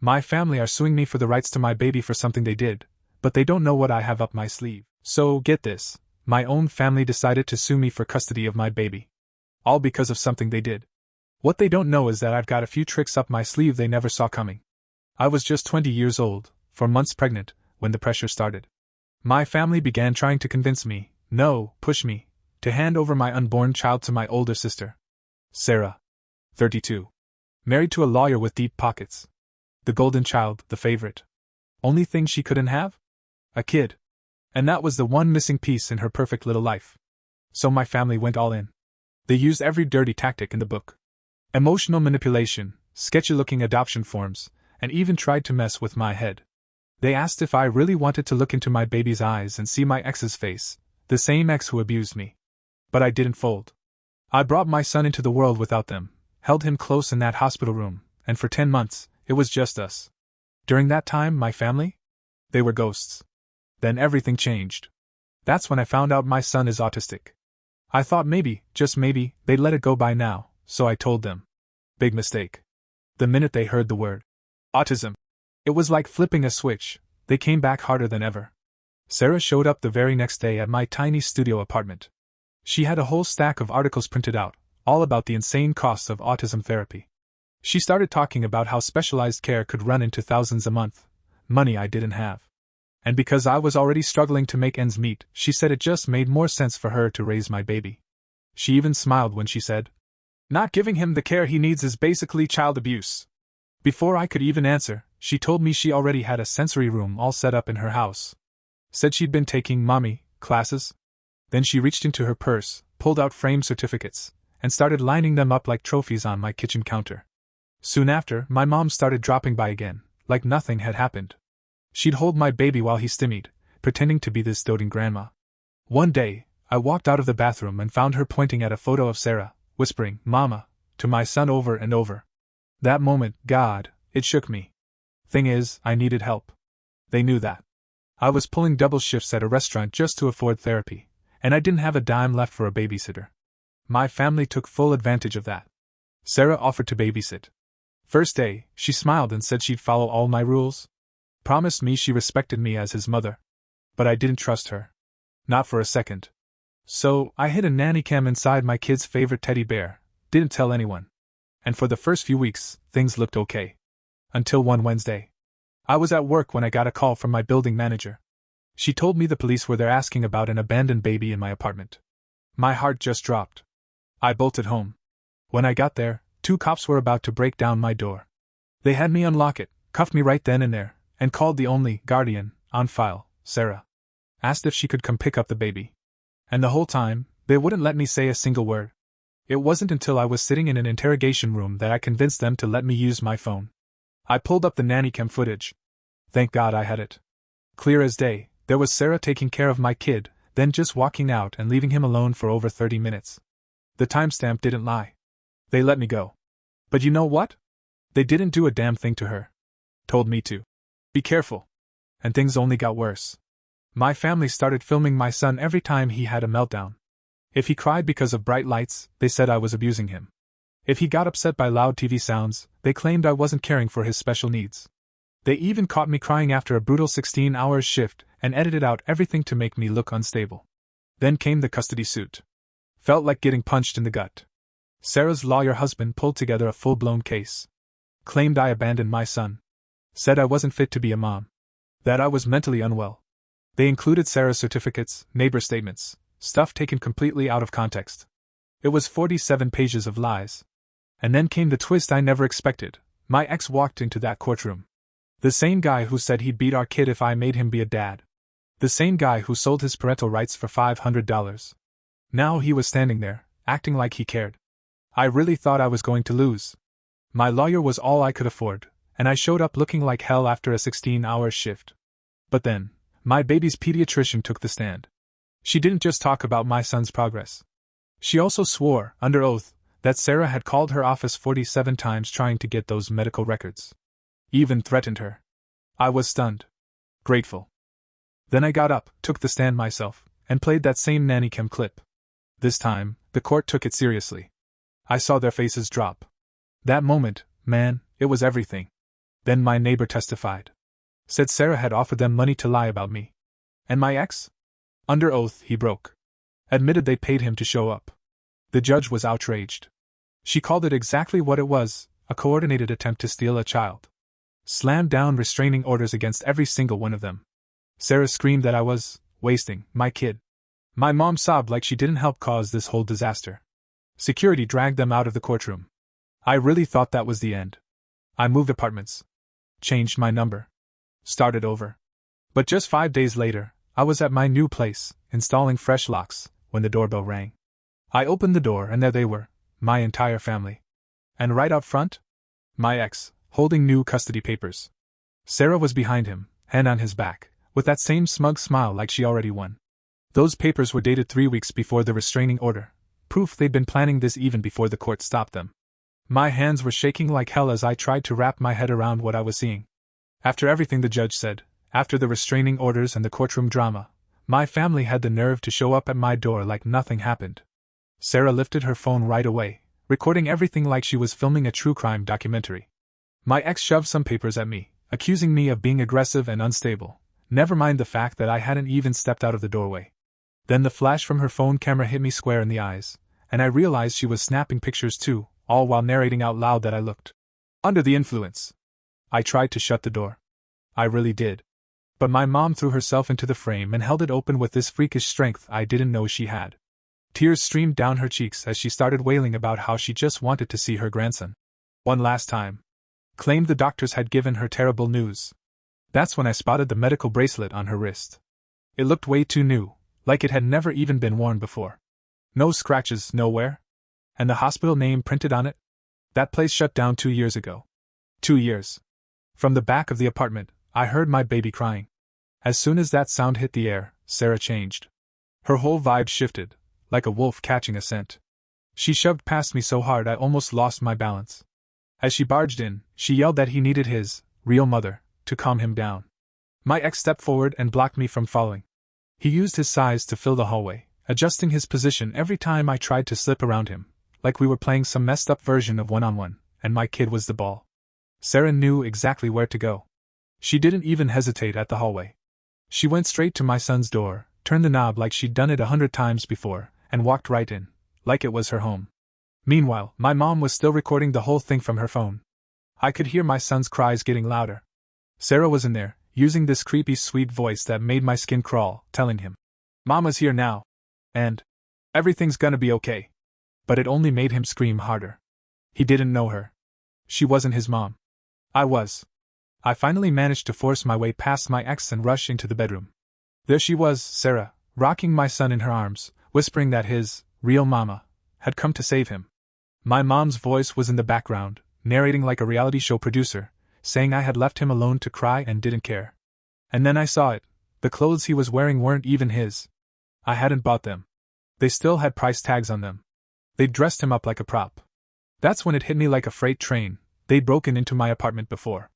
My family are suing me for the rights to my baby for something they did, but they don't know what I have up my sleeve. So, get this, my own family decided to sue me for custody of my baby. All because of something they did. What they don't know is that I've got a few tricks up my sleeve they never saw coming. I was just 20 years old, 4 months pregnant, when the pressure started. My family began trying to convince me, no, push me, to hand over my unborn child to my older sister. Sarah. 32. Married to a lawyer with deep pockets. The golden child, the favorite. Only thing she couldn't have? A kid. And that was the one missing piece in her perfect little life. So my family went all in. They used every dirty tactic in the book. Emotional manipulation, sketchy-looking adoption forms, and even tried to mess with my head. They asked if I really wanted to look into my baby's eyes and see my ex's face, the same ex who abused me. But I didn't fold. I brought my son into the world without them, held him close in that hospital room, and for 10 months, it was just us. During that time, my family? They were ghosts. Then everything changed. That's when I found out my son is autistic. I thought maybe, just maybe, they'd let it go by now, so I told them. Big mistake. The minute they heard the word autism, it was like flipping a switch. They came back harder than ever. Sarah showed up the very next day at my tiny studio apartment. She had a whole stack of articles printed out, all about the insane costs of autism therapy. She started talking about how specialized care could run into thousands a month, money I didn't have. And because I was already struggling to make ends meet, she said it just made more sense for her to raise my baby. She even smiled when she said, "Not giving him the care he needs is basically child abuse." Before I could even answer, she told me she already had a sensory room all set up in her house. Said she'd been taking mommy classes. Then she reached into her purse, pulled out framed certificates, and started lining them up like trophies on my kitchen counter. Soon after, my mom started dropping by again, like nothing had happened. She'd hold my baby while he stimmied, pretending to be this doting grandma. One day, I walked out of the bathroom and found her pointing at a photo of Sarah, whispering, "Mama," to my son over and over. That moment, God, it shook me. Thing is, I needed help. They knew that. I was pulling double shifts at a restaurant just to afford therapy, and I didn't have a dime left for a babysitter. My family took full advantage of that. Sarah offered to babysit. First day, she smiled and said she'd follow all my rules. Promised me she respected me as his mother. But I didn't trust her. Not for a second. So, I hid a nanny cam inside my kid's favorite teddy bear, didn't tell anyone. And for the first few weeks, things looked okay. Until one Wednesday. I was at work when I got a call from my building manager. She told me the police were there asking about an abandoned baby in my apartment. My heart just dropped. I bolted home. When I got there, 2 cops were about to break down my door. They had me unlock it, cuffed me right then and there, and called the only guardian on file, Sarah. Asked if she could come pick up the baby. And the whole time, they wouldn't let me say a single word. It wasn't until I was sitting in an interrogation room that I convinced them to let me use my phone. I pulled up the nanny cam footage. Thank God I had it. Clear as day, there was Sarah taking care of my kid, then just walking out and leaving him alone for over 30 minutes. The timestamp didn't lie. They let me go. But you know what? They didn't do a damn thing to her. Told me to. Be careful. And things only got worse. My family started filming my son every time he had a meltdown. If he cried because of bright lights, they said I was abusing him. If he got upset by loud TV sounds, they claimed I wasn't caring for his special needs. They even caught me crying after a brutal 16-hour shift and edited out everything to make me look unstable. Then came the custody suit. Felt like getting punched in the gut. Sarah's lawyer husband pulled together a full-blown case. Claimed I abandoned my son. Said I wasn't fit to be a mom. That I was mentally unwell. They included Sarah's certificates, neighbor statements, stuff taken completely out of context. It was 47 pages of lies. And then came the twist I never expected. My ex walked into that courtroom. The same guy who said he'd beat our kid if I made him be a dad. The same guy who sold his parental rights for $500. Now he was standing there, acting like he cared. I really thought I was going to lose. My lawyer was all I could afford, and I showed up looking like hell after a 16-hour shift. But then, my baby's pediatrician took the stand. She didn't just talk about my son's progress. She also swore, under oath, that Sarah had called her office 47 times trying to get those medical records. Even threatened her. I was stunned. Grateful. Then I got up, took the stand myself, and played that same nanny cam clip. This time, the court took it seriously. I saw their faces drop. That moment, man, it was everything. Then my neighbor testified. Said Sarah had offered them money to lie about me. And my ex? Under oath, he broke. Admitted they paid him to show up. The judge was outraged. She called it exactly what it was, a coordinated attempt to steal a child. Slammed down restraining orders against every single one of them. Sarah screamed that I was wasting my kid. My mom sobbed like she didn't help cause this whole disaster. Security dragged them out of the courtroom. I really thought that was the end. I moved apartments. Changed my number. Started over. But just 5 days later, I was at my new place, installing fresh locks, when the doorbell rang. I opened the door and there they were, my entire family. And right out front? My ex, holding new custody papers. Sarah was behind him, hand on his back, with that same smug smile like she already won. Those papers were dated 3 weeks before the restraining order, proof they'd been planning this even before the court stopped them. My hands were shaking like hell as I tried to wrap my head around what I was seeing. After everything the judge said, after the restraining orders and the courtroom drama, my family had the nerve to show up at my door like nothing happened. Sarah lifted her phone right away, recording everything like she was filming a true crime documentary. My ex shoved some papers at me, accusing me of being aggressive and unstable, never mind the fact that I hadn't even stepped out of the doorway. Then the flash from her phone camera hit me square in the eyes, and I realized she was snapping pictures too, all while narrating out loud that I looked under the influence. I tried to shut the door. I really did. But my mom threw herself into the frame and held it open with this freakish strength I didn't know she had. Tears streamed down her cheeks as she started wailing about how she just wanted to see her grandson one last time. Claimed the doctors had given her terrible news. That's when I spotted the medical bracelet on her wrist. It looked way too new, like it had never even been worn before. No scratches, nowhere. And the hospital name printed on it? That place shut down 2 years ago. 2 years. From the back of the apartment, I heard my baby crying. As soon as that sound hit the air, Sarah changed. Her whole vibe shifted, like a wolf catching a scent. She shoved past me so hard I almost lost my balance. As she barged in, she yelled that he needed his real mother to calm him down. My ex stepped forward and blocked me from following. He used his size to fill the hallway, adjusting his position every time I tried to slip around him, like we were playing some messed up version of one-on-one, and my kid was the ball. Sarah knew exactly where to go. She didn't even hesitate at the hallway. She went straight to my son's door, turned the knob like she'd done it 100 times before, and walked right in, like it was her home. Meanwhile, my mom was still recording the whole thing from her phone. I could hear my son's cries getting louder. Sarah was in there, using this creepy sweet voice that made my skin crawl, telling him, "Mama's here now. And everything's gonna be okay." But it only made him scream harder. He didn't know her. She wasn't his mom. I was. I finally managed to force my way past my ex and rush into the bedroom. There she was, Sarah, rocking my son in her arms, whispering that his real mama had come to save him. My mom's voice was in the background, narrating like a reality show producer, saying I had left him alone to cry and didn't care. And then I saw it. The clothes he was wearing weren't even his. I hadn't bought them. They still had price tags on them. They'd dressed him up like a prop. That's when it hit me like a freight train. They'd broken into my apartment before.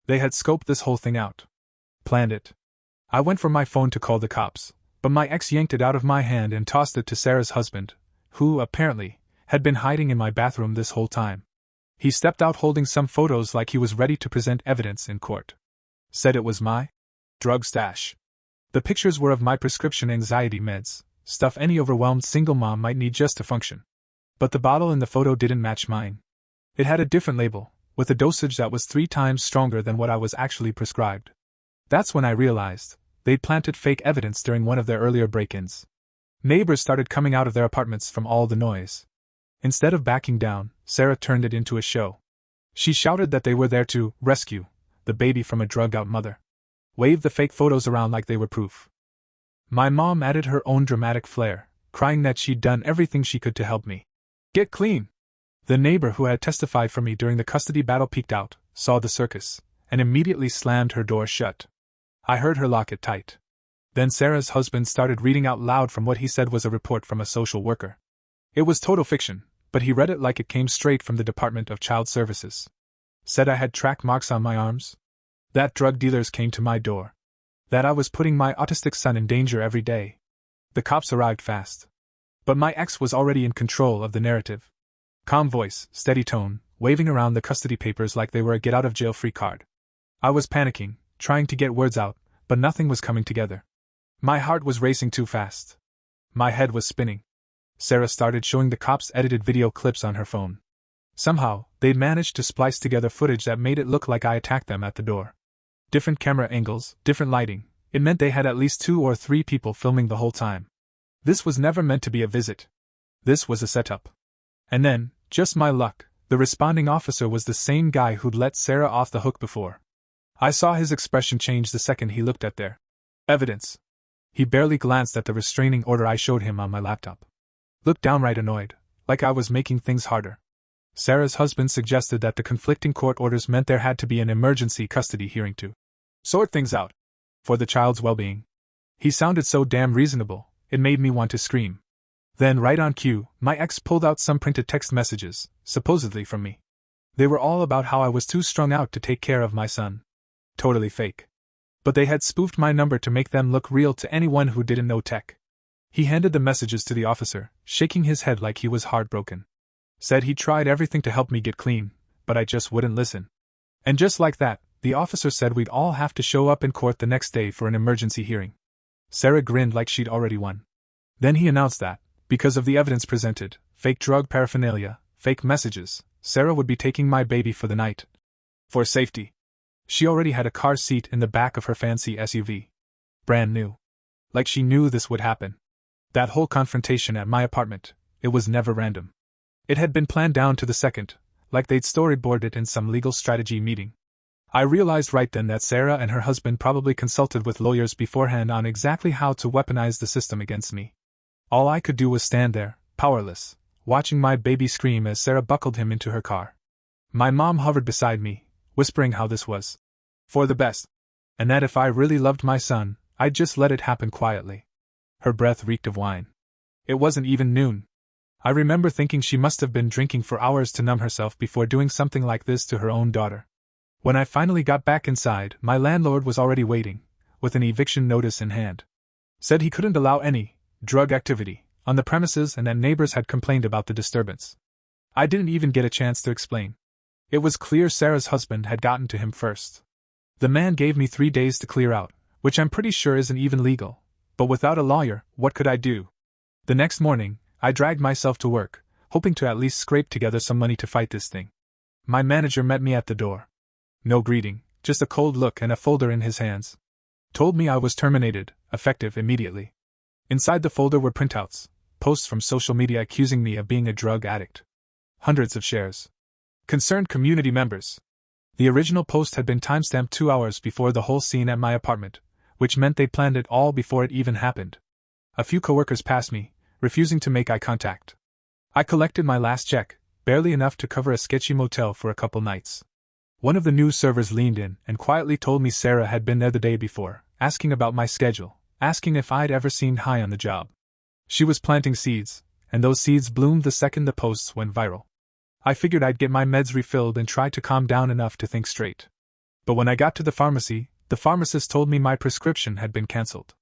They had scoped this whole thing out. Planned it. I went for my phone to call the cops, but my ex yanked it out of my hand and tossed it to Sarah's husband, who, apparently, had been hiding in my bathroom this whole time. He stepped out holding some photos like he was ready to present evidence in court. Said it was my drug stash. The pictures were of my prescription anxiety meds, stuff any overwhelmed single mom might need just to function. But the bottle in the photo didn't match mine. It had a different label, with a dosage that was 3 times stronger than what I was actually prescribed. That's when I realized they'd planted fake evidence during one of their earlier break-ins. Neighbors started coming out of their apartments from all the noise. Instead of backing down, Sarah turned it into a show. She shouted that they were there to rescue the baby from a drugged-out mother. Waved the fake photos around like they were proof. My mom added her own dramatic flair, crying that she'd done everything she could to help me get clean. The neighbor who had testified for me during the custody battle peeked out, saw the circus, and immediately slammed her door shut. I heard her lock it tight. Then Sarah's husband started reading out loud from what he said was a report from a social worker. It was total fiction, but he read it like it came straight from the Department of Child Services. Said I had track marks on my arms. That drug dealers came to my door. That I was putting my autistic son in danger every day. The cops arrived fast. But my ex was already in control of the narrative. Calm voice, steady tone, waving around the custody papers like they were a get-out-of-jail-free card. I was panicking, trying to get words out, but nothing was coming together. My heart was racing too fast. My head was spinning. Sarah started showing the cops edited video clips on her phone. Somehow, they'd managed to splice together footage that made it look like I attacked them at the door. Different camera angles, different lighting. It meant they had at least 2 or 3 people filming the whole time. This was never meant to be a visit. This was a setup. And then, just my luck, the responding officer was the same guy who'd let Sarah off the hook before. I saw his expression change the second he looked at their evidence. He barely glanced at the restraining order I showed him on my laptop. Looked downright annoyed, like I was making things harder. Sarah's husband suggested that the conflicting court orders meant there had to be an emergency custody hearing to sort things out. For the child's well-being. He sounded so damn reasonable, it made me want to scream. Then, right on cue, my ex pulled out some printed text messages, supposedly from me. They were all about how I was too strung out to take care of my son. Totally fake. But they had spoofed my number to make them look real to anyone who didn't know tech. He handed the messages to the officer, shaking his head like he was heartbroken. Said he tried everything to help me get clean, but I just wouldn't listen. And just like that, the officer said we'd all have to show up in court the next day for an emergency hearing. Sarah grinned like she'd already won. Then he announced that, because of the evidence presented, fake drug paraphernalia, fake messages, Sarah would be taking my baby for the night. For safety. She already had a car seat in the back of her fancy SUV. Brand new. Like she knew this would happen. That whole confrontation at my apartment, it was never random. It had been planned down to the second, like they'd storyboarded it in some legal strategy meeting. I realized right then that Sarah and her husband probably consulted with lawyers beforehand on exactly how to weaponize the system against me. All I could do was stand there, powerless, watching my baby scream as Sarah buckled him into her car. My mom hovered beside me, whispering how this was for the best, and that if I really loved my son, I'd just let it happen quietly. Her breath reeked of wine. It wasn't even noon. I remember thinking she must have been drinking for hours to numb herself before doing something like this to her own daughter. When I finally got back inside, my landlord was already waiting, with an eviction notice in hand. Said he couldn't allow any drug activity on the premises and that neighbors had complained about the disturbance. I didn't even get a chance to explain. It was clear Sarah's husband had gotten to him first. The man gave me 3 days to clear out, which I'm pretty sure isn't even legal, but without a lawyer, what could I do? The next morning, I dragged myself to work, hoping to at least scrape together some money to fight this thing. My manager met me at the door. No greeting, just a cold look and a folder in his hands. Told me I was terminated, effective immediately. Inside the folder were printouts, posts from social media accusing me of being a drug addict. Hundreds of shares. Concerned community members. The original post had been timestamped 2 hours before the whole scene at my apartment, which meant they planned it all before it even happened. A few coworkers passed me, refusing to make eye contact. I collected my last check, barely enough to cover a sketchy motel for a couple nights. One of the news servers leaned in and quietly told me Sarah had been there the day before, asking about my schedule, asking if I'd ever seemed high on the job. She was planting seeds, and those seeds bloomed the second the posts went viral. I figured I'd get my meds refilled and try to calm down enough to think straight. But when I got to the pharmacy, the pharmacist told me my prescription had been cancelled.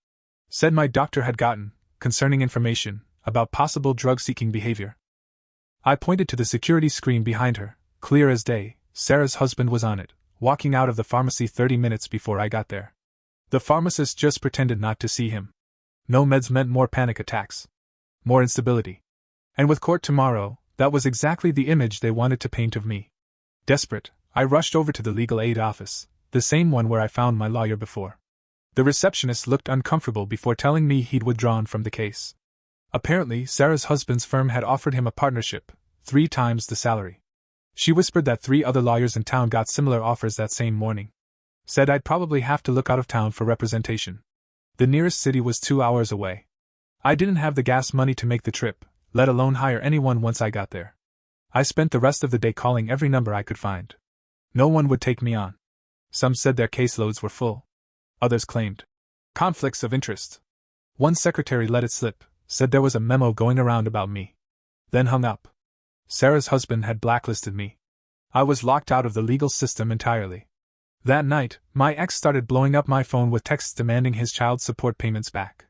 Said my doctor had gotten concerning information about possible drug-seeking behavior. I pointed to the security screen behind her, clear as day. Sarah's husband was on it, walking out of the pharmacy 30 minutes before I got there. The pharmacist just pretended not to see him. No meds meant more panic attacks. More instability. And with court tomorrow, that was exactly the image they wanted to paint of me. Desperate, I rushed over to the legal aid office, the same one where I found my lawyer before. The receptionist looked uncomfortable before telling me he'd withdrawn from the case. Apparently, Sarah's husband's firm had offered him a partnership, 3 times the salary. She whispered that 3 other lawyers in town got similar offers that same morning. Said I'd probably have to look out of town for representation. The nearest city was 2 hours away. I didn't have the gas money to make the trip, let alone hire anyone once I got there. I spent the rest of the day calling every number I could find. No one would take me on. Some said their caseloads were full. Others claimed conflicts of interest. One secretary let it slip, said there was a memo going around about me. Then hung up. Sarah's husband had blacklisted me. I was locked out of the legal system entirely. That night, my ex started blowing up my phone with texts demanding his child support payments back.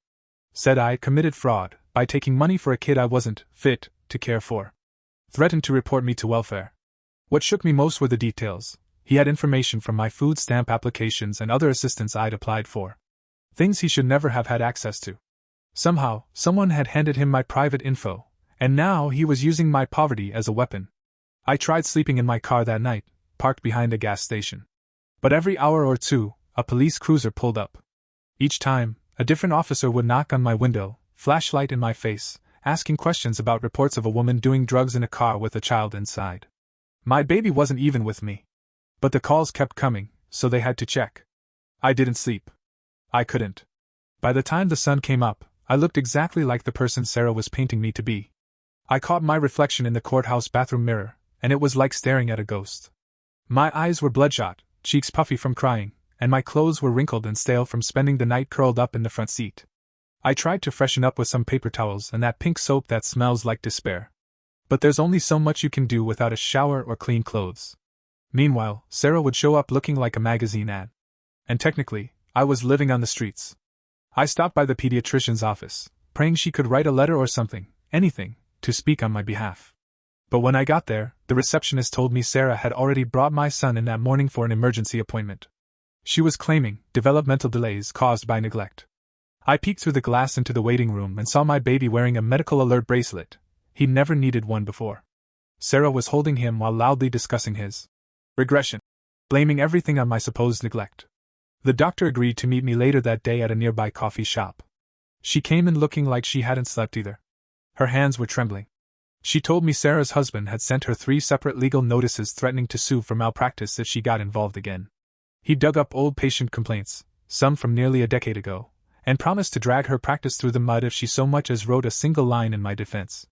Said I had committed fraud by taking money for a kid I wasn't fit to care for. Threatened to report me to welfare. What shook me most were the details. He had information from my food stamp applications and other assistance I'd applied for. Things he should never have had access to. Somehow, someone had handed him my private info, and now he was using my poverty as a weapon. I tried sleeping in my car that night, parked behind a gas station. But every hour or two, a police cruiser pulled up. Each time, a different officer would knock on my window, flashlight in my face, asking questions about reports of a woman doing drugs in a car with a child inside. My baby wasn't even with me. But the calls kept coming, so they had to check. I didn't sleep. I couldn't. By the time the sun came up, I looked exactly like the person Sarah was painting me to be. I caught my reflection in the courthouse bathroom mirror, and it was like staring at a ghost. My eyes were bloodshot, cheeks puffy from crying, and my clothes were wrinkled and stale from spending the night curled up in the front seat. I tried to freshen up with some paper towels and that pink soap that smells like despair. But there's only so much you can do without a shower or clean clothes. Meanwhile, Sarah would show up looking like a magazine ad. And technically, I was living on the streets. I stopped by the pediatrician's office, praying she could write a letter or something, anything, to speak on my behalf. But when I got there, the receptionist told me Sarah had already brought my son in that morning for an emergency appointment. She was claiming developmental delays caused by neglect. I peeked through the glass into the waiting room and saw my baby wearing a medical alert bracelet. He'd never needed one before. Sarah was holding him while loudly discussing his regression, blaming everything on my supposed neglect. The doctor agreed to meet me later that day at a nearby coffee shop. She came in looking like she hadn't slept either. Her hands were trembling. She told me Sarah's husband had sent her 3 separate legal notices threatening to sue for malpractice if she got involved again. He dug up old patient complaints, some from nearly a decade ago, and promised to drag her practice through the mud if she so much as wrote a single line in my defense.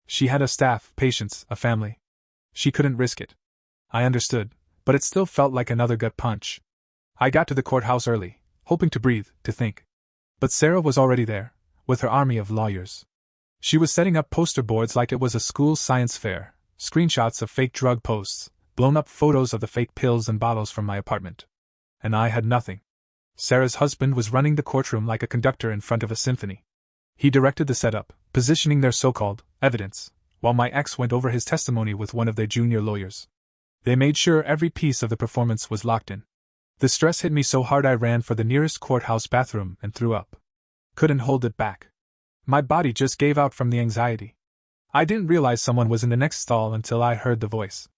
She had a staff, patients, a family. She couldn't risk it. I understood, but it still felt like another gut punch. I got to the courthouse early, hoping to breathe, to think. But Sarah was already there, with her army of lawyers. She was setting up poster boards like it was a school science fair, screenshots of fake drug posts, blown up photos of the fake pills and bottles from my apartment. And I had nothing. Sarah's husband was running the courtroom like a conductor in front of a symphony. He directed the setup, positioning their so-called evidence, while my ex went over his testimony with one of their junior lawyers. They made sure every piece of the performance was locked in. The stress hit me so hard I ran for the nearest courthouse bathroom and threw up. Couldn't hold it back. My body just gave out from the anxiety. I didn't realize someone was in the next stall until I heard the voice.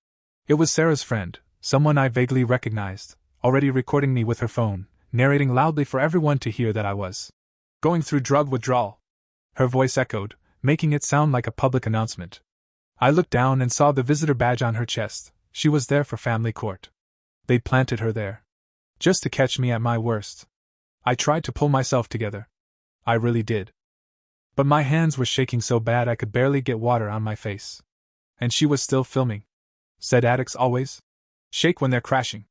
It was Sarah's friend, someone I vaguely recognized, already recording me with her phone, narrating loudly for everyone to hear that I was going through drug withdrawal. Her voice echoed, making it sound like a public announcement. I looked down and saw the visitor badge on her chest. She was there for family court. They'd planted her there, just to catch me at my worst. I tried to pull myself together. I really did. But my hands were shaking so bad I could barely get water on my face. And she was still filming. Said addicts always shake when they're crashing.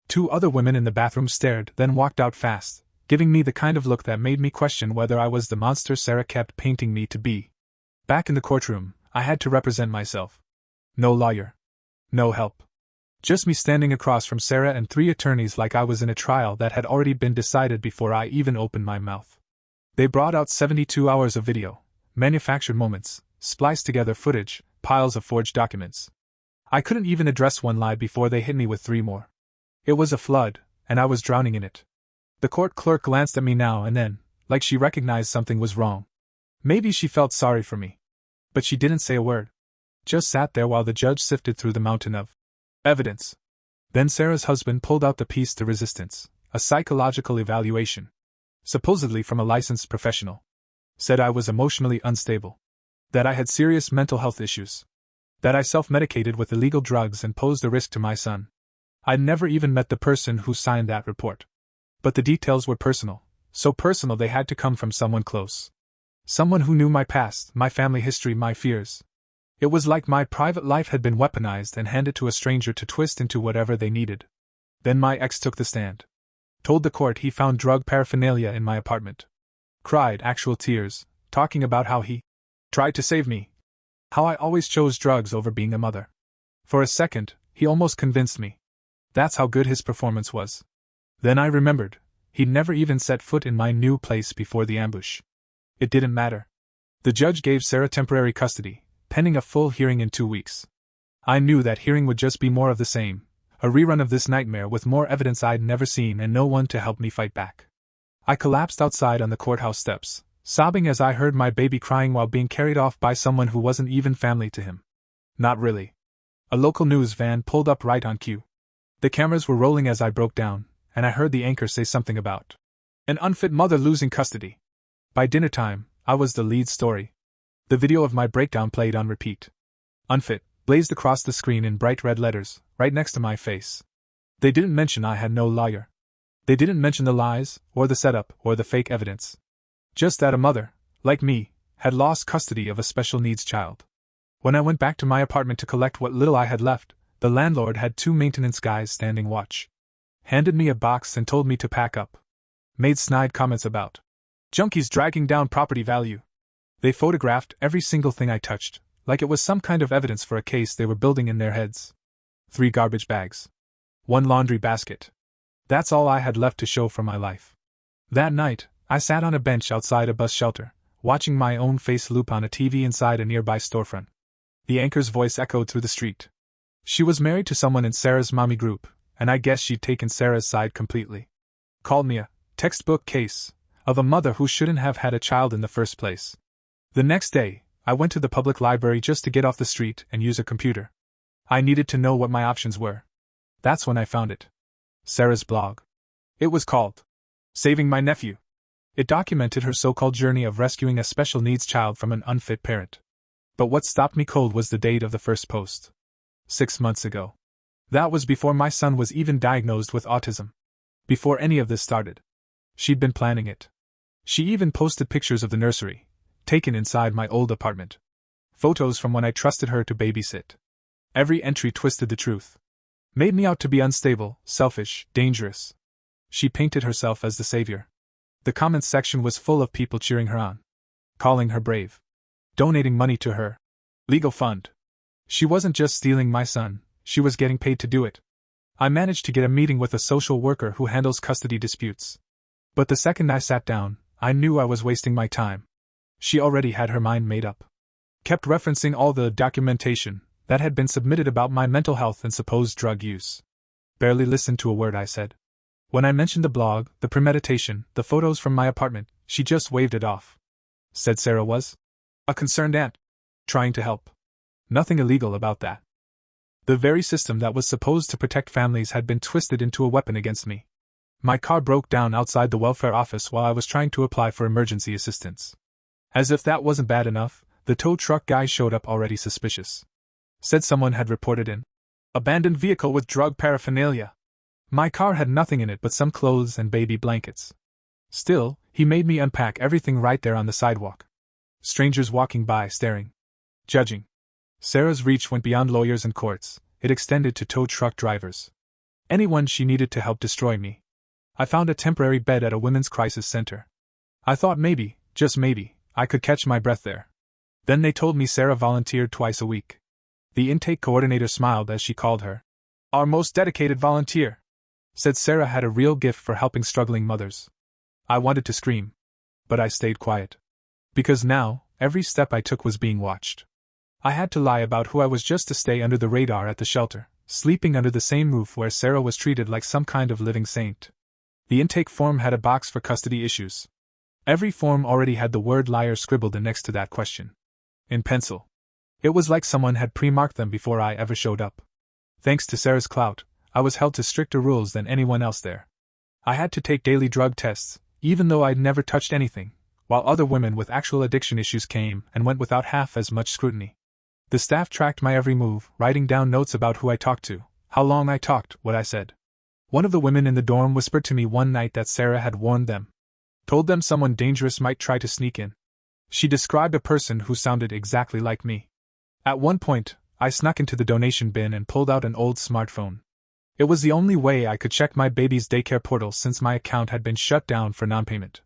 2 other women in the bathroom stared, then walked out fast, giving me the kind of look that made me question whether I was the monster Sarah kept painting me to be. Back in the courtroom, I had to represent myself. No lawyer. No help. Just me standing across from Sarah and 3 attorneys like I was in a trial that had already been decided before I even opened my mouth. They brought out 72 hours of video, manufactured moments, spliced together footage, piles of forged documents. I couldn't even address one lie before they hit me with 3 more. It was a flood, and I was drowning in it. The court clerk glanced at me now and then, like she recognized something was wrong. Maybe she felt sorry for me. But she didn't say a word. Just sat there while the judge sifted through the mountain of evidence. Then Sarah's husband pulled out the piece de resistance, a psychological evaluation. Supposedly from a licensed professional. Said I was emotionally unstable. That I had serious mental health issues. That I self-medicated with illegal drugs and posed a risk to my son. I'd never even met the person who signed that report. But the details were personal, so personal they had to come from someone close. Someone who knew my past, my family history, my fears. It was like my private life had been weaponized and handed to a stranger to twist into whatever they needed. Then my ex took the stand. Told the court he found drug paraphernalia in my apartment. Cried actual tears, talking about how he tried to save me. How I always chose drugs over being a mother. For a second, he almost convinced me. That's how good his performance was. Then I remembered, he'd never even set foot in my new place before the ambush. It didn't matter. The judge gave Sarah temporary custody, pending a full hearing in 2 weeks. I knew that hearing would just be more of the same, A rerun of this nightmare with more evidence I'd never seen and no one to help me fight back. I collapsed outside on the courthouse steps, sobbing as I heard my baby crying while being carried off by someone who wasn't even family to him. Not really. A local news van pulled up right on cue. The cameras were rolling as I broke down, and I heard the anchor say something about an unfit mother losing custody. By dinner time, I was the lead story. The video of my breakdown played on repeat. Unfit blazed across the screen in bright red letters, right next to my face. They didn't mention I had no lawyer. They didn't mention the lies, or the setup, or the fake evidence. Just that a mother, like me, had lost custody of a special needs child. When I went back to my apartment to collect what little I had left, the landlord had 2 maintenance guys standing watch. Handed me a box and told me to pack up. Made snide comments about junkies dragging down property value. They photographed every single thing I touched, like it was some kind of evidence for a case they were building in their heads. 3 garbage bags. 1 laundry basket. That's all I had left to show for my life. That night, I sat on a bench outside a bus shelter, watching my own face loop on a TV inside a nearby storefront. The anchor's voice echoed through the street. She was married to someone in Sarah's mommy group, and I guess she'd taken Sarah's side completely. Called me a textbook case of a mother who shouldn't have had a child in the first place. The next day, I went to the public library just to get off the street and use a computer. I needed to know what my options were. That's when I found it. Sarah's blog. It was called Saving My Nephew. It documented her so-called journey of rescuing a special needs child from an unfit parent. But what stopped me cold was the date of the first post. 6 months ago. That was before my son was even diagnosed with autism. Before any of this started. She'd been planning it. She even posted pictures of the nursery, taken inside my old apartment. Photos from when I trusted her to babysit. Every entry twisted the truth. Made me out to be unstable, selfish, dangerous. She painted herself as the savior. The comments section was full of people cheering her on. Calling her brave. Donating money to her legal fund. She wasn't just stealing my son, she was getting paid to do it. I managed to get a meeting with a social worker who handles custody disputes. But the second I sat down, I knew I was wasting my time. She already had her mind made up. Kept referencing all the documentation that had been submitted about my mental health and supposed drug use. Barely listened to a word I said. When I mentioned the blog, the premeditation, the photos from my apartment, she just waved it off. Said Sarah was a concerned aunt. Trying to help. Nothing illegal about that. The very system that was supposed to protect families had been twisted into a weapon against me. My car broke down outside the welfare office while I was trying to apply for emergency assistance. As if that wasn't bad enough, the tow truck guy showed up already suspicious. Said someone had reported an abandoned vehicle with drug paraphernalia. My car had nothing in it but some clothes and baby blankets. Still, he made me unpack everything right there on the sidewalk. Strangers walking by staring. Judging. Sarah's reach went beyond lawyers and courts, it extended to tow truck drivers. Anyone she needed to help destroy me. I found a temporary bed at a women's crisis center. I thought maybe, just maybe, I could catch my breath there. Then they told me Sarah volunteered twice a week. The intake coordinator smiled as she called her our most dedicated volunteer. Said Sarah had a real gift for helping struggling mothers. I wanted to scream. But I stayed quiet. Because now, every step I took was being watched. I had to lie about who I was just to stay under the radar at the shelter, sleeping under the same roof where Sarah was treated like some kind of living saint. The intake form had a box for custody issues. Every form already had the word liar scribbled in next to that question. In pencil. It was like someone had pre-marked them before I ever showed up. Thanks to Sarah's clout, I was held to stricter rules than anyone else there. I had to take daily drug tests, even though I'd never touched anything, while other women with actual addiction issues came and went without half as much scrutiny. The staff tracked my every move, writing down notes about who I talked to, how long I talked, what I said. One of the women in the dorm whispered to me one night that Sarah had warned them. Told them someone dangerous might try to sneak in. She described a person who sounded exactly like me. At one point, I snuck into the donation bin and pulled out an old smartphone. It was the only way I could check my baby's daycare portal since my account had been shut down for non-payment.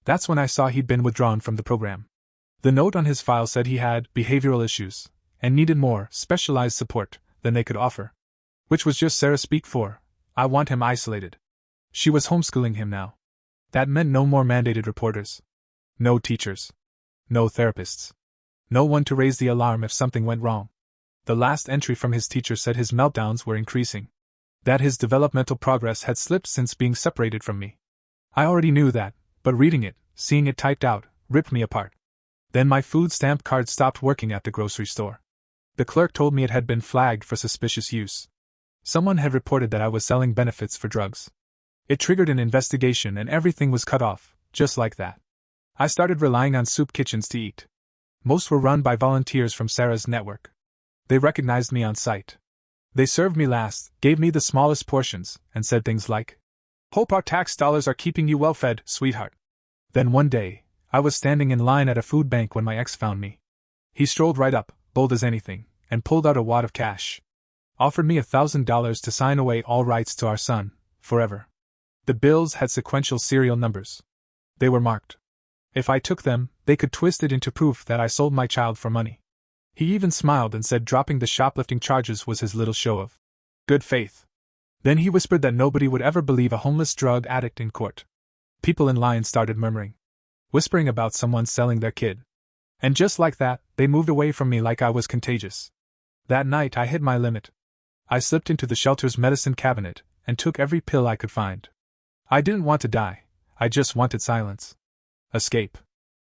That's when I saw he'd been withdrawn from the program. The note on his file said he had behavioral issues and needed more specialized support than they could offer. Which was just Sarah speak for, I want him isolated. She was homeschooling him now. That meant no more mandated reporters. No teachers. No therapists. No one to raise the alarm if something went wrong. The last entry from his teacher said his meltdowns were increasing. That his developmental progress had slipped since being separated from me. I already knew that, but reading it, seeing it typed out, ripped me apart. Then my food stamp card stopped working at the grocery store. The clerk told me it had been flagged for suspicious use. Someone had reported that I was selling benefits for drugs. It triggered an investigation and everything was cut off, just like that. I started relying on soup kitchens to eat. Most were run by volunteers from Sarah's network. They recognized me on sight. They served me last, gave me the smallest portions, and said things like, "Hope our tax dollars are keeping you well fed, sweetheart." Then one day, I was standing in line at a food bank when my ex found me. He strolled right up, bold as anything, and pulled out a wad of cash. Offered me $1,000 to sign away all rights to our son, forever. The bills had sequential serial numbers. They were marked. If I took them, they could twist it into proof that I sold my child for money. He even smiled and said dropping the shoplifting charges was his little show of good faith. Then he whispered that nobody would ever believe a homeless drug addict in court. People in line started murmuring, whispering about someone selling their kid. And just like that, they moved away from me like I was contagious. That night I hit my limit. I slipped into the shelter's medicine cabinet and took every pill I could find. I didn't want to die, I just wanted silence. Escape.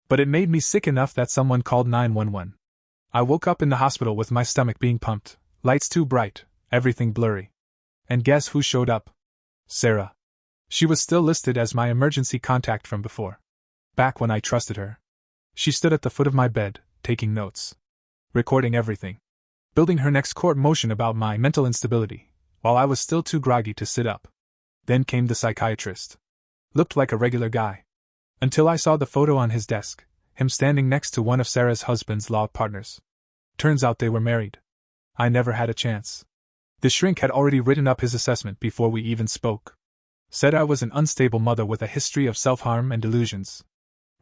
But it made me sick enough that someone called 911. I woke up in the hospital with my stomach being pumped, lights too bright, everything blurry. And guess who showed up? Sarah. She was still listed as my emergency contact from before. Back when I trusted her. She stood at the foot of my bed, taking notes. Recording everything. Building her next court motion about my mental instability, while I was still too groggy to sit up. Then came the psychiatrist. Looked like a regular guy. Until I saw the photo on his desk, him standing next to one of Sarah's husband's law partners. Turns out they were married. I never had a chance. The shrink had already written up his assessment before we even spoke. Said I was an unstable mother with a history of self-harm and delusions.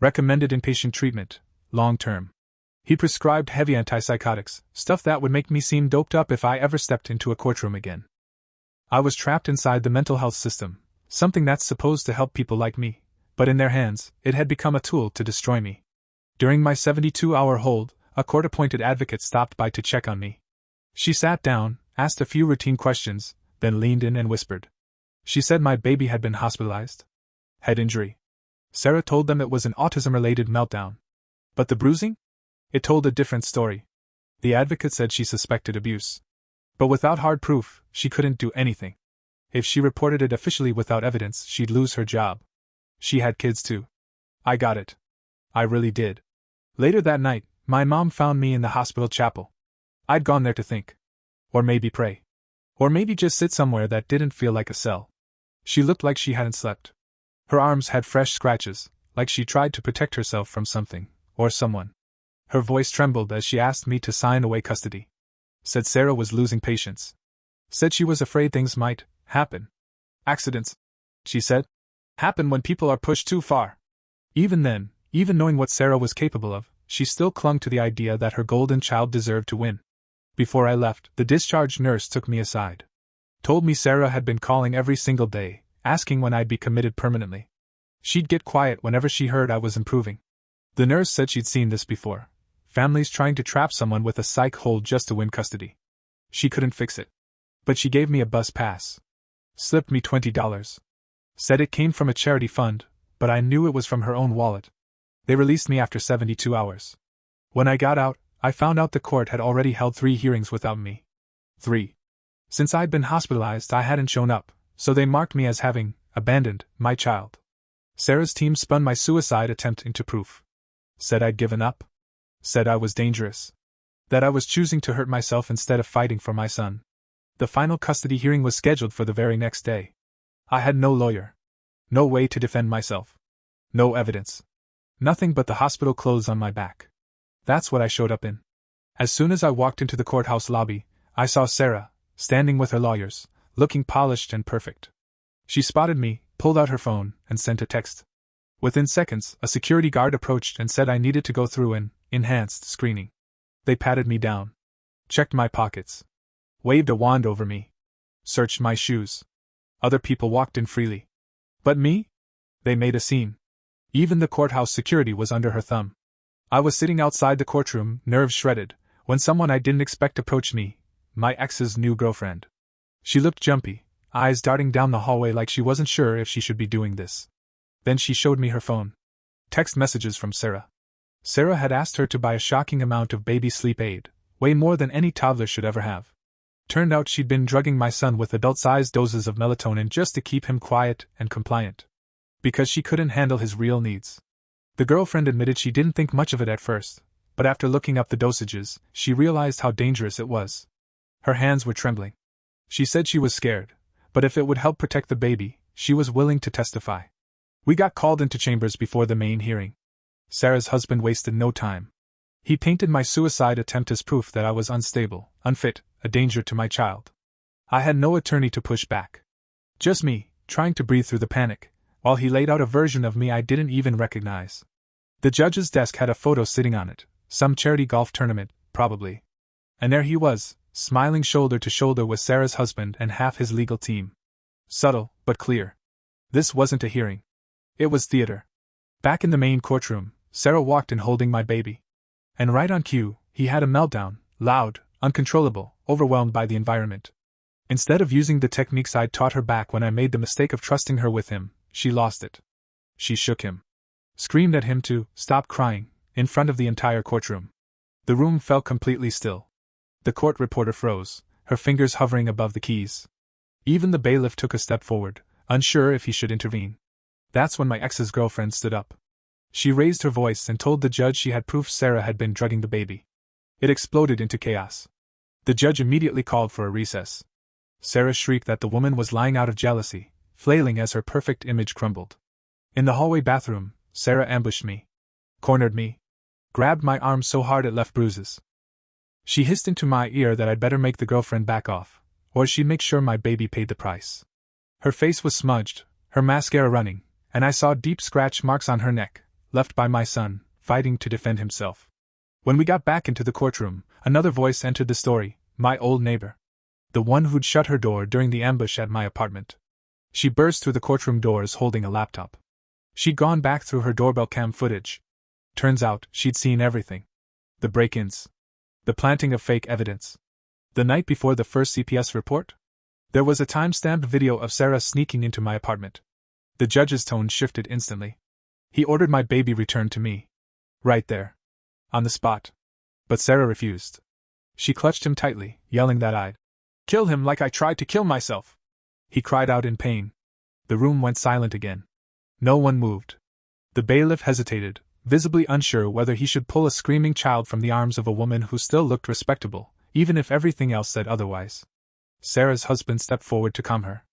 Recommended inpatient treatment, long-term. He prescribed heavy antipsychotics, stuff that would make me seem doped up if I ever stepped into a courtroom again. I was trapped inside the mental health system, something that's supposed to help people like me, but in their hands, it had become a tool to destroy me. During my 72-hour hold, a court-appointed advocate stopped by to check on me. She sat down, asked a few routine questions, then leaned in and whispered. She said my baby had been hospitalized. Head injury. Sarah told them it was an autism-related meltdown. But the bruising? It told a different story. The advocate said she suspected abuse. But without hard proof, she couldn't do anything. If she reported it officially without evidence, she'd lose her job. She had kids too. I got it. I really did. Later that night, my mom found me in the hospital chapel. I'd gone there to think. Or maybe pray. Or maybe just sit somewhere that didn't feel like a cell. She looked like she hadn't slept. Her arms had fresh scratches, like she tried to protect herself from something, or someone. Her voice trembled as she asked me to sign away custody. Said Sarah was losing patience. Said she was afraid things might happen. Accidents, she said, happen when people are pushed too far. Even then, even knowing what Sarah was capable of, she still clung to the idea that her golden child deserved to win. Before I left, the discharge nurse took me aside. Told me Sarah had been calling every single day, asking when I'd be committed permanently. She'd get quiet whenever she heard I was improving. The nurse said she'd seen this before. Families trying to trap someone with a psych hold just to win custody. She couldn't fix it. But she gave me a bus pass. Slipped me $20. Said it came from a charity fund, but I knew it was from her own wallet. They released me after 72 hours. When I got out, I found out the court had already held 3 hearings without me. 3. Since I'd been hospitalized, I hadn't shown up, so they marked me as having abandoned my child. Sarah's team spun my suicide attempt into proof. Said I'd given up. Said I was dangerous. That I was choosing to hurt myself instead of fighting for my son. The final custody hearing was scheduled for the very next day. I had no lawyer. No way to defend myself. No evidence. Nothing but the hospital clothes on my back. That's what I showed up in. As soon as I walked into the courthouse lobby, I saw Sarah, standing with her lawyers, looking polished and perfect. She spotted me, pulled out her phone, and sent a text. Within seconds, a security guard approached and said I needed to go through an enhanced screening. They patted me down. Checked my pockets. Waved a wand over me. Searched my shoes. Other people walked in freely. But me? They made a scene. Even the courthouse security was under her thumb. I was sitting outside the courtroom, nerves shredded, when someone I didn't expect approached me, my ex's new girlfriend. She looked jumpy, eyes darting down the hallway like she wasn't sure if she should be doing this. Then she showed me her phone. Text messages from Sarah. Sarah had asked her to buy a shocking amount of baby sleep aid, way more than any toddler should ever have. Turned out she'd been drugging my son with adult-sized doses of melatonin just to keep him quiet and compliant. Because she couldn't handle his real needs. The girlfriend admitted she didn't think much of it at first, but after looking up the dosages, she realized how dangerous it was. Her hands were trembling. She said she was scared, but if it would help protect the baby, she was willing to testify. We got called into chambers before the main hearing. Sarah's husband wasted no time. He painted my suicide attempt as proof that I was unstable, unfit, a danger to my child. I had no attorney to push back. Just me, trying to breathe through the panic, while he laid out a version of me I didn't even recognize. The judge's desk had a photo sitting on it, some charity golf tournament, probably. And there he was, smiling shoulder to shoulder with Sarah's husband and half his legal team. Subtle, but clear. This wasn't a hearing. It was theater. Back in the main courtroom, Sarah walked in holding my baby. And right on cue, he had a meltdown, loud, uncontrollable, overwhelmed by the environment. Instead of using the techniques I'd taught her back when I made the mistake of trusting her with him, she lost it. She shook him. Screamed at him to stop crying, in front of the entire courtroom. The room fell completely still. The court reporter froze, her fingers hovering above the keys. Even the bailiff took a step forward, unsure if he should intervene. That's when my ex's girlfriend stood up. She raised her voice and told the judge she had proof Sarah had been drugging the baby. It exploded into chaos. The judge immediately called for a recess. Sarah shrieked that the woman was lying out of jealousy, flailing as her perfect image crumbled. In the hallway bathroom, Sarah ambushed me. Cornered me. Grabbed my arm so hard it left bruises. She hissed into my ear that I'd better make the girlfriend back off, or she'd make sure my baby paid the price. Her face was smudged, her mascara running, and I saw deep scratch marks on her neck, left by my son, fighting to defend himself. When we got back into the courtroom, another voice entered the story, my old neighbor. The one who'd shut her door during the ambush at my apartment. She burst through the courtroom doors holding a laptop. She'd gone back through her doorbell cam footage. Turns out, she'd seen everything. The break-ins. The planting of fake evidence. The night before the first CPS report? There was a time-stamped video of Sarah sneaking into my apartment. The judge's tone shifted instantly. He ordered my baby returned to me. Right there. On the spot. But Sarah refused. She clutched him tightly, yelling that I'd kill him like I tried to kill myself. He cried out in pain. The room went silent again. No one moved. The bailiff hesitated, visibly unsure whether he should pull a screaming child from the arms of a woman who still looked respectable, even if everything else said otherwise. Sarah's husband stepped forward to calm her.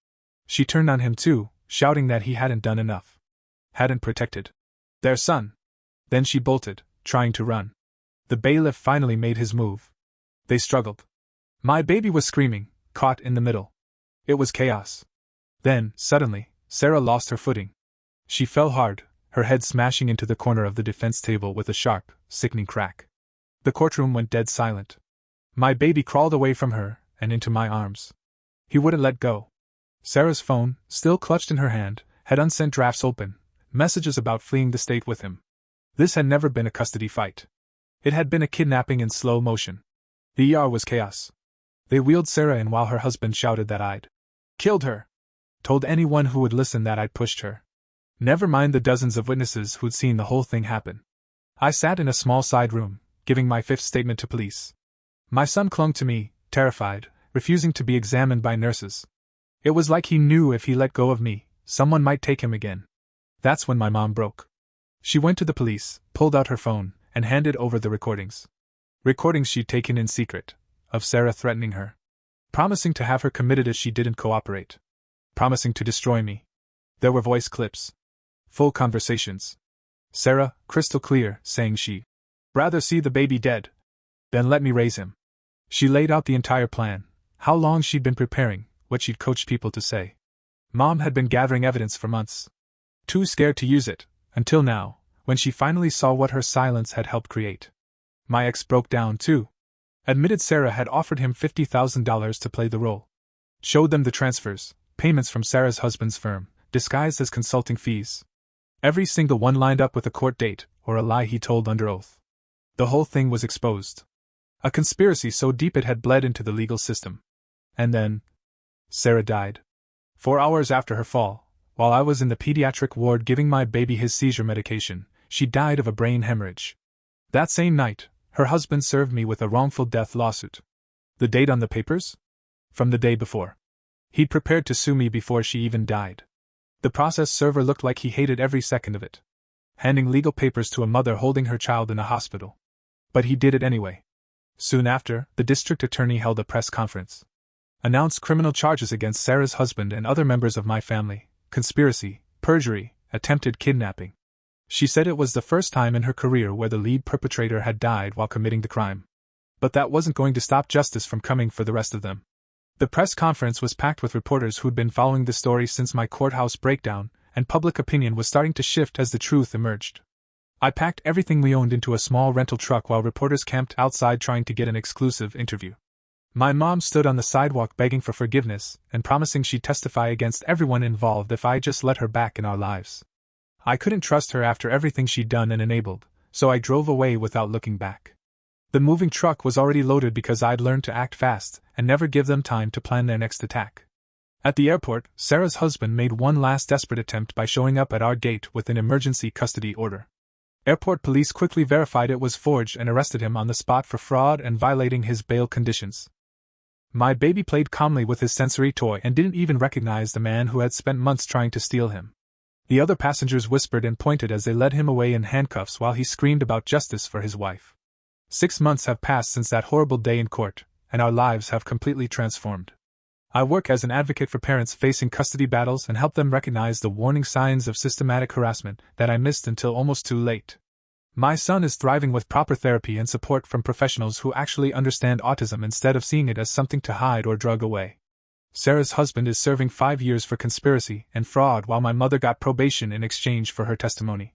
She turned on him too, shouting that he hadn't done enough. Hadn't protected their son. Then she bolted, trying to run. The bailiff finally made his move. They struggled. My baby was screaming, caught in the middle. It was chaos. Then, suddenly, Sarah lost her footing. She fell hard, her head smashing into the corner of the defense table with a sharp, sickening crack. The courtroom went dead silent. My baby crawled away from her and into my arms. He wouldn't let go. Sarah's phone, still clutched in her hand, had unsent drafts open, messages about fleeing the state with him. This had never been a custody fight. It had been a kidnapping in slow motion. The ER was chaos. They wheeled Sarah in while her husband shouted that I'd killed her. Told anyone who would listen that I'd pushed her. Never mind the dozens of witnesses who'd seen the whole thing happen. I sat in a small side room, giving my fifth statement to police. My son clung to me, terrified, refusing to be examined by nurses. It was like he knew if he let go of me, someone might take him again. That's when my mom broke. She went to the police, pulled out her phone, and handed over the recordings. Recordings she'd taken in secret, of Sarah threatening her. Promising to have her committed if she didn't cooperate. Promising to destroy me. There were voice clips. Full conversations. Sarah, crystal clear, saying she'd rather see the baby dead than let me raise him. She laid out the entire plan, how long she'd been preparing, what she'd coached people to say. Mom had been gathering evidence for months. Too scared to use it, until now, when she finally saw what her silence had helped create. My ex broke down too. Admitted Sarah had offered him $50,000 to play the role. Showed them the transfers, payments from Sarah's husband's firm, disguised as consulting fees. Every single one lined up with a court date, or a lie he told under oath. The whole thing was exposed. A conspiracy so deep it had bled into the legal system. And then, Sarah died. 4 hours after her fall, while I was in the pediatric ward giving my baby his seizure medication, she died of a brain hemorrhage. That same night, her husband served me with a wrongful death lawsuit. The date on the papers? From the day before. He'd prepared to sue me before she even died. The process server looked like he hated every second of it. Handing legal papers to a mother holding her child in a hospital. But he did it anyway. Soon after, the district attorney held a press conference. Announced criminal charges against Sarah's husband and other members of my family: conspiracy, perjury, attempted kidnapping. She said it was the first time in her career where the lead perpetrator had died while committing the crime. But that wasn't going to stop justice from coming for the rest of them. The press conference was packed with reporters who'd been following the story since my courthouse breakdown, and public opinion was starting to shift as the truth emerged. I packed everything we owned into a small rental truck while reporters camped outside trying to get an exclusive interview. My mom stood on the sidewalk begging for forgiveness and promising she'd testify against everyone involved if I just let her back in our lives. I couldn't trust her after everything she'd done and enabled, so I drove away without looking back. The moving truck was already loaded because I'd learned to act fast and never give them time to plan their next attack. At the airport, Sarah's husband made one last desperate attempt by showing up at our gate with an emergency custody order. Airport police quickly verified it was forged and arrested him on the spot for fraud and violating his bail conditions. My baby played calmly with his sensory toy and didn't even recognize the man who had spent months trying to steal him. The other passengers whispered and pointed as they led him away in handcuffs while he screamed about justice for his wife. 6 months have passed since that horrible day in court, and our lives have completely transformed. I work as an advocate for parents facing custody battles and help them recognize the warning signs of systematic harassment that I missed until almost too late. My son is thriving with proper therapy and support from professionals who actually understand autism instead of seeing it as something to hide or drug away. Sarah's husband is serving 5 years for conspiracy and fraud while my mother got probation in exchange for her testimony.